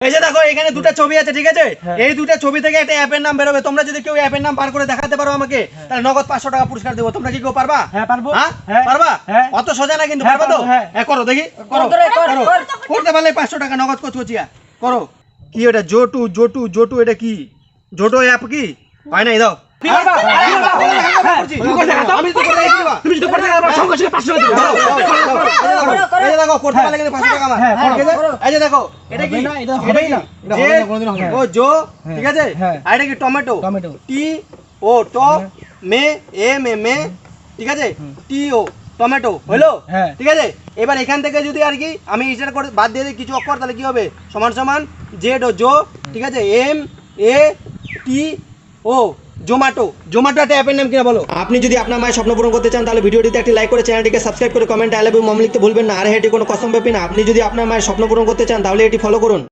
এই যে দেখো এখানে দুটো ছবি আছে, ঠিক আছে? এই দুটো ছবি থেকে একটা অ্যাপের নাম বেরোবে। তোমরা যদি কেউ অ্যাপের নাম বার করে দেখাতে পারো আমাকে, তাহলে নগদ 500 টাকা পুরস্কার দেবো। তোমরা কি কেউ পারবা? হ্যাঁ পারবো। হ্যাঁ পারবা? অত সোজা না কিন্তু, পারবা তো? হ্যাঁ করো দেখি, করো করো। করতে পারলে 500 টাকা নগদ কচকচিয়া করো। কি এটা? জোটু জোটু জোটু, এটা কি? জোটো অ্যাপ কি হয় নাই? দাও আমি তো করে দিবা। তুমি যদি করতে পারো সঙ্গে সঙ্গে 500 টাকা দাও। এই যে দেখো করতে পারলে কিন্তু 500 টাকা আমার। ঠিক আছে? এই যে দেখো এটা কি? এটা হবেই না, এটা হবে না, কোনোদিন হবে না। ও জো, ঠিক আছে? আর এটা কি? টমেটো। টমেটো। টি ও ট মে এ মে মে, ঠিক আছে? টি ও টমেটো হলো, ঠিক আছে? এবার এখান থেকে যদি আর কি আমি এটা করে বাদ দিয়ে দিই কিছু অক্ষর, তাহলে কি হবে? সমান সমান জেড ও জো, ঠিক আছে? এম এ টি ও জোম্যাটো। জোম্যাটো একটা অ্যাপের নাম কিনা বলো? আপনি যদি আপনার মায়ের স্বপ্ন পূরণ করতে চান তাহলে ভিডিওটিতে একটি লাইক করে চ্যানেলটিকে সাবস্ক্রাইব করে comment I love you mom লিখতে ভুলবেন না। আর এটি কোনো কসম ব্যাপী না। আপনি যদি আপনার মায়ের স্বপ্ন পূরণ করতে চান তাহলে এটি ফলো করুন।